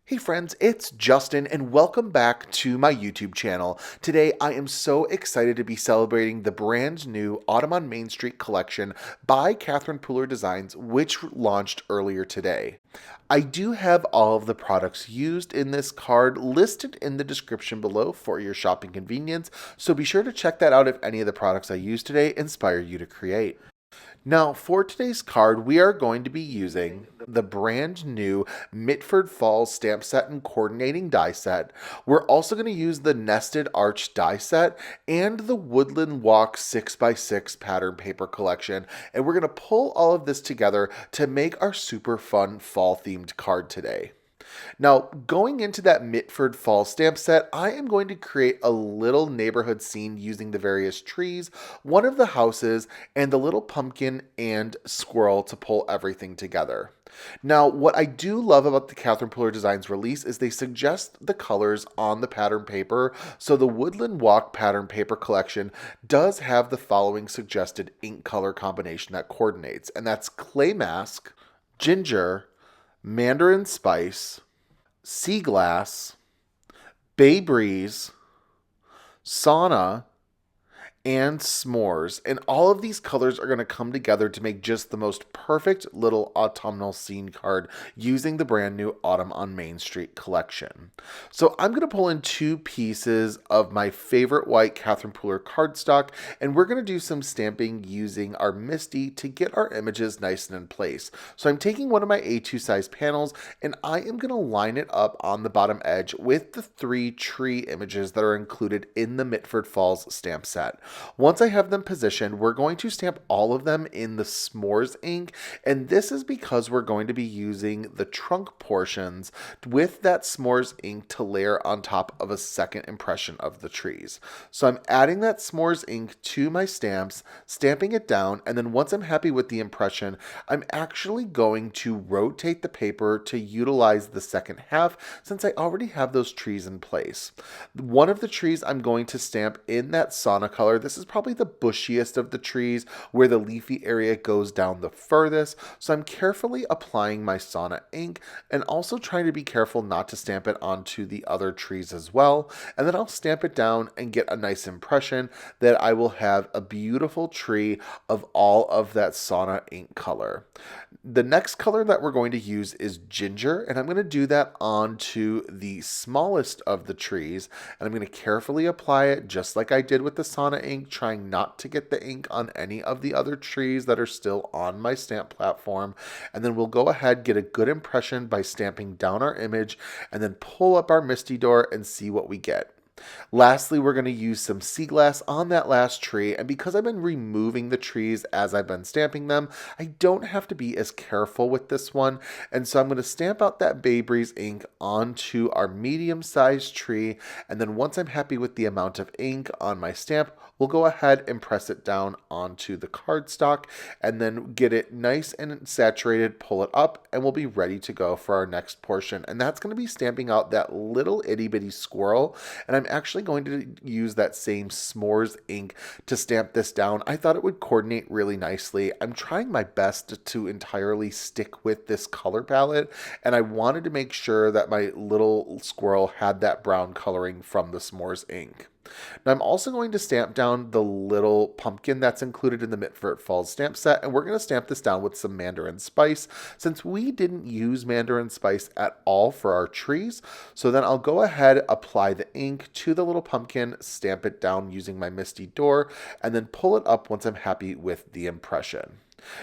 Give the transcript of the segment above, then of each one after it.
Hey friends, it's Justin and welcome back to my YouTube channel. Today I am so excited to be celebrating the brand new Autumn on Main Street collection by Catherine Pooler Designs, which launched earlier today. I do have all of the products used in this card listed in the description below for your shopping convenience, so be sure to check that out if any of the products I used today inspire you to create. Now, for today's card, we are going to be using the brand new Mitford Fall stamp set and coordinating die set. We're also going to use the nested arch die set and the Woodland Walk 6x6 pattern paper collection. And we're going to pull all of this together to make our super fun fall themed card today. Now, going into that Mitford fall stamp set, I am going to create a little neighborhood scene using the various trees, one of the houses, and the little pumpkin and squirrel to pull everything together. Now, what I do love about the Catherine Pooler Designs release is they suggest the colors on the pattern paper. So the Woodland Walk pattern paper collection does have the following suggested ink color combination that coordinates, and that's clay mask, ginger, mandarin spice, sea glass, bay breeze, sauna, and s'mores. And all of these colors are going to come together to make just the most perfect little autumnal scene card using the brand new Autumn on Main Street collection. So I'm going to pull in two pieces of my favorite white Catherine Pooler cardstock, and we're going to do some stamping using our MISTI to get our images nice and in place. So I'm taking one of my A2 size panels, and I am going to line it up on the bottom edge with the 3 tree images that are included in the Mitford Falls stamp set. Once I have them positioned, we're going to stamp all of them in the s'mores ink, and this is because we're going to be using the trunk portions with that s'mores ink to layer on top of a second impression of the trees. So I'm adding that s'mores ink to my stamps, stamping it down, and then once I'm happy with the impression, I'm actually going to rotate the paper to utilize the second half since I already have those trees in place. One of the trees I'm going to stamp in that sauna color. This is probably the bushiest of the trees where the leafy area goes down the furthest. So I'm carefully applying my sauna ink and also trying to be careful not to stamp it onto the other trees as well. And then I'll stamp it down and get a nice impression that I will have a beautiful tree of all of that sauna ink color. The next color that we're going to use is ginger, and I'm going to do that onto the smallest of the trees, and I'm going to carefully apply it just like I did with the sauna ink, trying not to get the ink on any of the other trees that are still on my stamp platform. And then we'll go ahead, get a good impression by stamping down our image, and then pull up our MISTI door and see what we get. Lastly, we're going to use some sea glass on that last tree, and because I've been removing the trees as I've been stamping them, I don't have to be as careful with this one, and so I'm going to stamp out that Bay Breeze ink onto our medium-sized tree, and then once I'm happy with the amount of ink on my stamp, we'll go ahead and press it down onto the cardstock, and then get it nice and saturated, pull it up, and we'll be ready to go for our next portion, and that's going to be stamping out that little itty-bitty squirrel, and I'm actually going to use that same s'mores ink to stamp this down. I thought it would coordinate really nicely. I'm trying my best to entirely stick with this color palette, and I wanted to make sure that my little squirrel had that brown coloring from the s'mores ink. Now I'm also going to stamp down the little pumpkin that's included in the Mitford Falls stamp set, and we're going to stamp this down with some mandarin spice since we didn't use mandarin spice at all for our trees. So then I'll go ahead, apply the ink to the little pumpkin, stamp it down using my MISTI door, and then pull it up once I'm happy with the impression.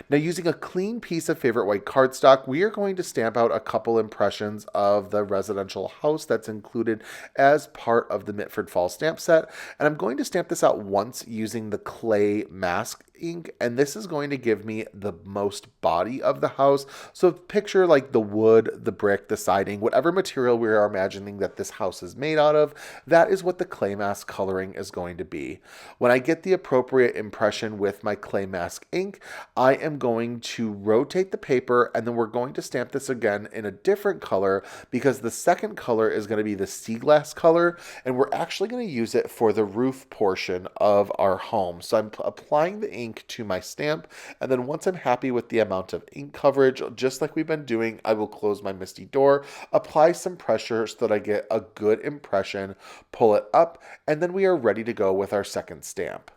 Now, using a clean piece of favorite white cardstock, we are going to stamp out a couple impressions of the residential house that's included as part of the Mitford Fall stamp set. And I'm going to stamp this out once using the clay mask ink, and this is going to give me the most body of the house. So picture like the wood, the brick, the siding, whatever material we are imagining that this house is made out of, that is what the clay mask coloring is going to be. When I get the appropriate impression with my clay mask ink, I am going to rotate the paper, and then we're going to stamp this again in a different color because the second color is going to be the sea glass color, and we're actually going to use it for the roof portion of our home. So I'm applying the ink ink to my stamp. And then once I'm happy with the amount of ink coverage, just like we've been doing, I will close my MISTI door, apply some pressure so that I get a good impression, pull it up, and then we are ready to go with our second stamp.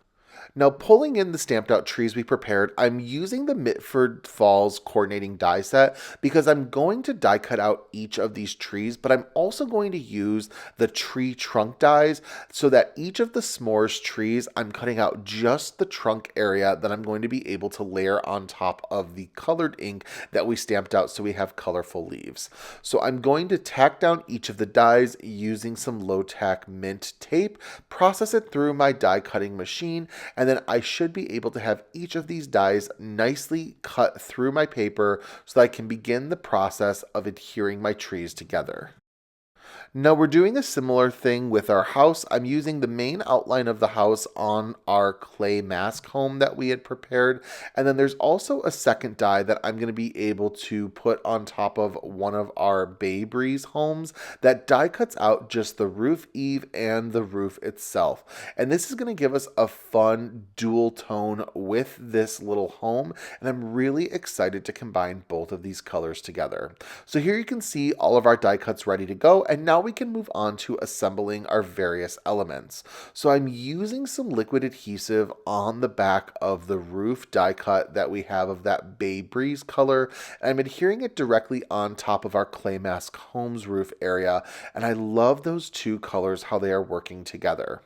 Now, pulling in the stamped out trees we prepared, I'm using the Mitford Falls coordinating die set because I'm going to die cut out each of these trees, but I'm also going to use the tree trunk dies so that each of the s'mores trees, I'm cutting out just the trunk area that I'm going to be able to layer on top of the colored ink that we stamped out so we have colorful leaves. So I'm going to tack down each of the dies using some low tack mint tape, process it through my die cutting machine, and then I should be able to have each of these dies nicely cut through my paper so that I can begin the process of adhering my trees together. Now we're doing a similar thing with our house. I'm using the main outline of the house on our clay mask home that we had prepared. And then there's also a second die that I'm going to be able to put on top of one of our Bay Breeze homes. That die cuts out just the roof eave and the roof itself. And this is going to give us a fun dual tone with this little home. And I'm really excited to combine both of these colors together. So here you can see all of our die cuts ready to go. And now we can move on to assembling our various elements. So I'm using some liquid adhesive on the back of the roof die cut that we have of that Bay Breeze color, and I'm adhering it directly on top of our clay mask home's roof area, and I love those two colors, how they are working together.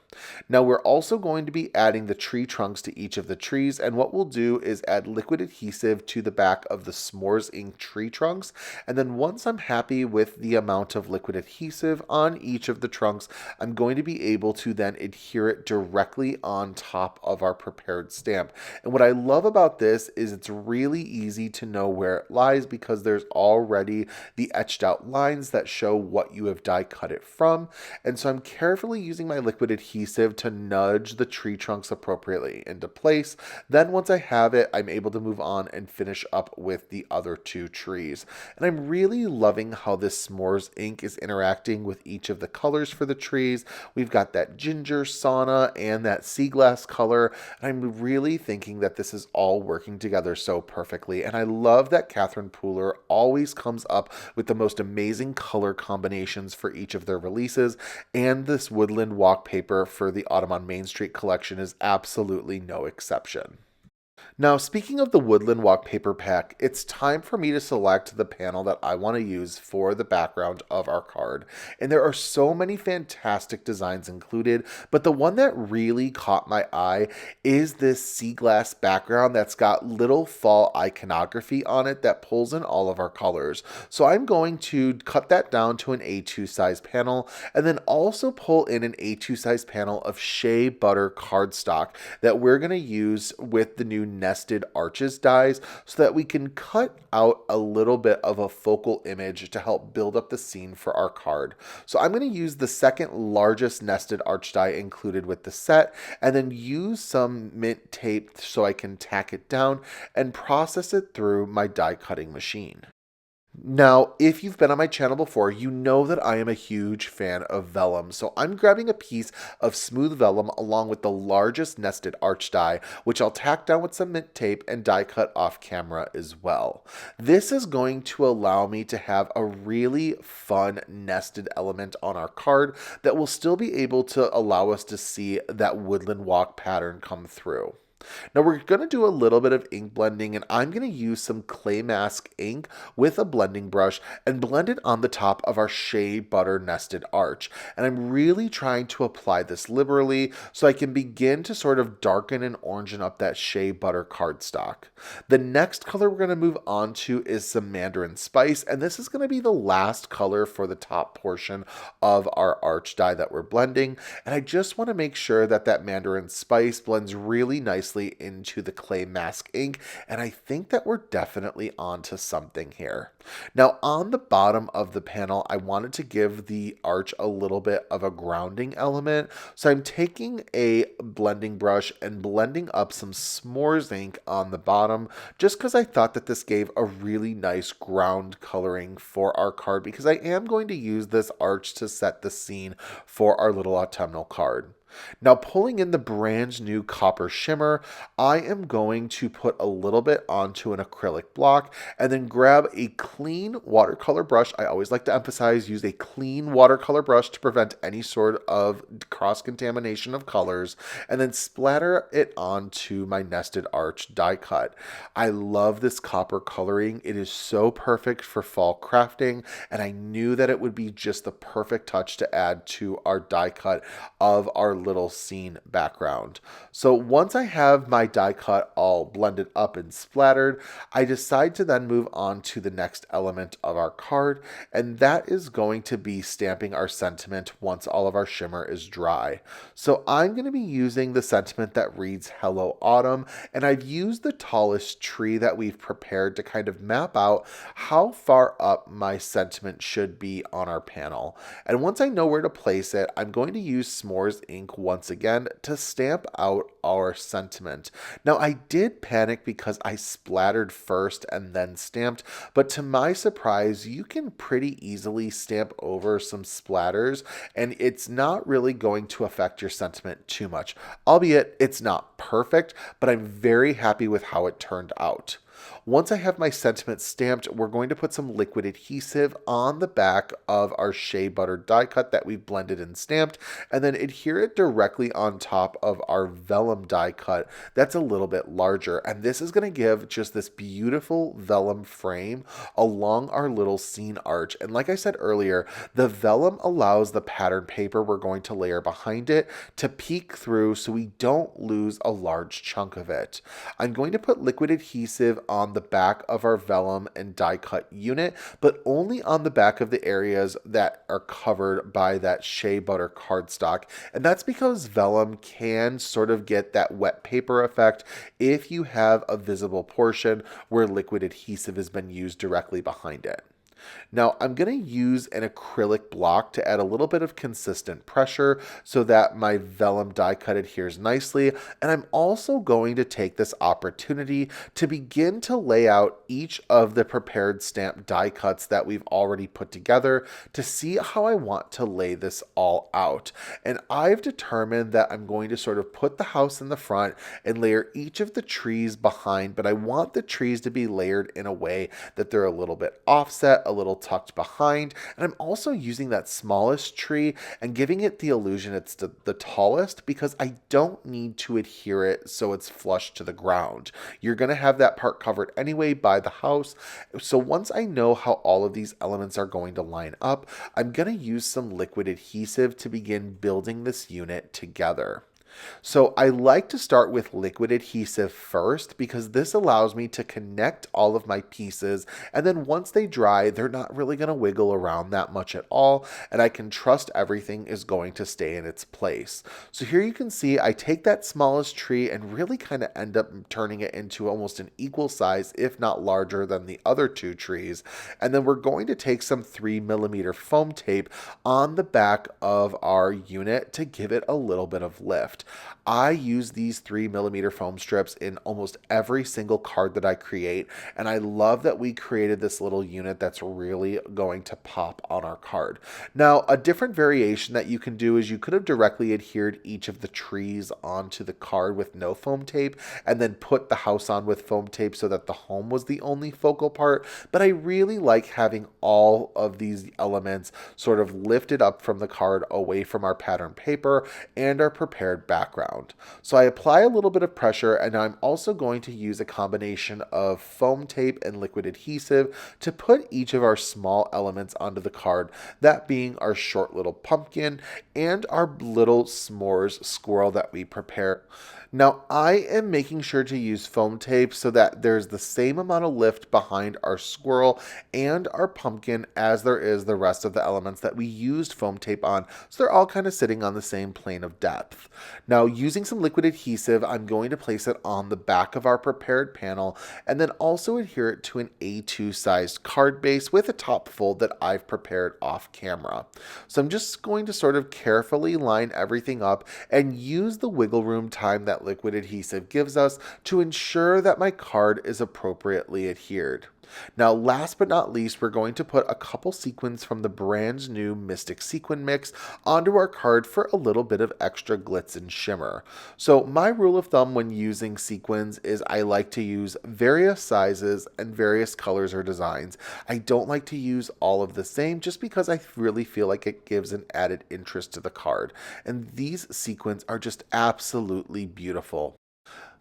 Now we're also going to be adding the tree trunks to each of the trees, and what we'll do is add liquid adhesive to the back of the s'mores ink tree trunks, and then once I'm happy with the amount of liquid adhesive on each of the trunks, I'm going to be able to then adhere it directly on top of our prepared stamp. And what I love about this is it's really easy to know where it lies because there's already the etched out lines that show what you have die cut it from. And so I'm carefully using my liquid adhesive to nudge the tree trunks appropriately into place. Then once I have it, I'm able to move on and finish up with the other two trees. And I'm really loving how this s'mores ink is interacting with each of the colors for the trees. We've got that ginger sauna and that sea glass color. And I'm really thinking that this is all working together so perfectly. And I love that Catherine Pooler always comes up with the most amazing color combinations for each of their releases. And this Woodland Walk paper for the Autumn on Main Street collection is absolutely no exception. Now, speaking of the Woodland Walk paper pack, it's time for me to select the panel that I want to use for the background of our card. And there are so many fantastic designs included, but the one that really caught my eye is this sea glass background that's got little fall iconography on it that pulls in all of our colors. So I'm going to cut that down to an A2 size panel and then also pull in an A2 size panel of shea butter cardstock that we're going to use with the new nested arches dies so that we can cut out a little bit of a focal image to help build up the scene for our card. So I'm going to use the second largest nested arch die included with the set and then use some mint tape so I can tack it down and process it through my die cutting machine. Now, if you've been on my channel before, you know that I am a huge fan of vellum. So I'm grabbing a piece of smooth vellum along with the largest nested arch die, which I'll tack down with some mint tape and die cut off camera as well. This is going to allow me to have a really fun nested element on our card that will still be able to allow us to see that Woodland Walk pattern come through. Now we're going to do a little bit of ink blending, and I'm going to use some clay mask ink with a blending brush and blend it on the top of our shea butter nested arch. And I'm really trying to apply this liberally so I can begin to sort of darken and orangen up that shea butter cardstock. The next color we're going to move on to is some mandarin spice, and this is going to be the last color for the top portion of our arch die that we're blending. And I just want to make sure that that mandarin spice blends really nicely into the clay mask ink, and I think that we're definitely onto something here. Now on the bottom of the panel, I wanted to give the arch a little bit of a grounding element, so I'm taking a blending brush and blending up some s'mores ink on the bottom just because I thought that this gave a really nice ground coloring for our card because I am going to use this arch to set the scene for our little autumnal card. Now, pulling in the brand new copper shimmer, I am going to put a little bit onto an acrylic block and then grab a clean watercolor brush. I always like to emphasize use a clean watercolor brush to prevent any sort of cross-contamination of colors, and then splatter it onto my nested arch die cut. I love this copper coloring. It is so perfect for fall crafting, and I knew that it would be just the perfect touch to add to our die cut of our little scene background. So once I have my die cut all blended up and splattered, I decide to then move on to the next element of our card, and that is going to be stamping our sentiment once all of our shimmer is dry. So I'm going to be using the sentiment that reads Hello Autumn, and I've used the tallest tree that we've prepared to kind of map out how far up my sentiment should be on our panel. And once I know where to place it, I'm going to use S'mores ink once again to stamp out our sentiment. Now, I did panic because I splattered first and then stamped, but to my surprise, you can pretty easily stamp over some splatters and it's not really going to affect your sentiment too much. Albeit it's not perfect, but I'm very happy with how it turned out. Once I have my sentiment stamped, we're going to put some liquid adhesive on the back of our shea butter die cut that we've blended and stamped, and then adhere it directly on top of our vellum die cut that's a little bit larger. And this is going to give just this beautiful vellum frame along our little scene arch. And like I said earlier, the vellum allows the pattern paper we're going to layer behind it to peek through so we don't lose a large chunk of it. I'm going to put liquid adhesive on the back of our vellum and die cut unit, but only on the back of the areas that are covered by that shea butter cardstock. And that's because vellum can sort of get that wet paper effect if you have a visible portion where liquid adhesive has been used directly behind it. Now I'm going to use an acrylic block to add a little bit of consistent pressure so that my vellum die cut adheres nicely, and I'm also going to take this opportunity to begin to lay out each of the prepared stamp die cuts that we've already put together to see how I want to lay this all out. And I've determined that I'm going to sort of put the house in the front and layer each of the trees behind, but I want the trees to be layered in a way that they're a little bit offset, a little tucked behind, and I'm also using that smallest tree and giving it the illusion it's the tallest because I don't need to adhere it so it's flush to the ground. You're going to have that part covered anyway by the house. So once I know how all of these elements are going to line up, I'm going to use some liquid adhesive to begin building this unit together. So I like to start with liquid adhesive first because this allows me to connect all of my pieces, and then once they dry, they're not really going to wiggle around that much at all, and I can trust everything is going to stay in its place. So here you can see I take that smallest tree and really kind of end up turning it into almost an equal size, if not larger than the other two trees, and then we're going to take some 3mm foam tape on the back of our unit to give it a little bit of lift. I use these 3mm foam strips in almost every single card that I create, and I love that we created this little unit that's really going to pop on our card. Now, a different variation that you can do is you could have directly adhered each of the trees onto the card with no foam tape and then put the house on with foam tape so that the home was the only focal part, but I really like having all of these elements sort of lifted up from the card away from our pattern paper and our prepared background. So I apply a little bit of pressure, and I'm also going to use a combination of foam tape and liquid adhesive to put each of our small elements onto the card, that being our short little pumpkin and our little s'mores squirrel that we prepare. Now, I am making sure to use foam tape so that there's the same amount of lift behind our squirrel and our pumpkin as there is the rest of the elements that we used foam tape on, so they're all kind of sitting on the same plane of depth. Now, using some liquid adhesive, I'm going to place it on the back of our prepared panel and then also adhere it to an A2 sized card base with a top fold that I've prepared off camera. So I'm just going to sort of carefully line everything up and use the wiggle room time that liquid adhesive gives us to ensure that my card is appropriately adhered. Now, last but not least, we're going to put a couple sequins from the brand new Mystic Sequin Mix onto our card for a little bit of extra glitz and shimmer. So my rule of thumb when using sequins is I like to use various sizes and various colors or designs. I don't like to use all of the same just because I really feel like it gives an added interest to the card. And these sequins are just absolutely beautiful.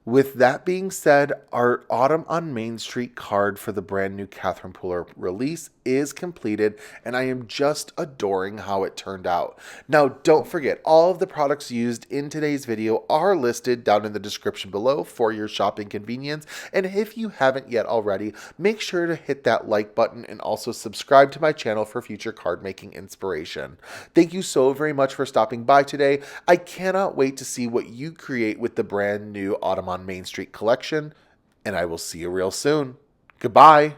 With that being said, our Autumn on Main Street card for the brand new Catherine Pooler release is completed, and I am just adoring how it turned out. Now, don't forget, all of the products used in today's video are listed down in the description below for your shopping convenience, and if you haven't yet already, make sure to hit that like button and also subscribe to my channel for future card making inspiration. Thank you so very much for stopping by today. I cannot wait to see what you create with the brand new Autumn on Main Street collection, and I will see you real soon. Goodbye.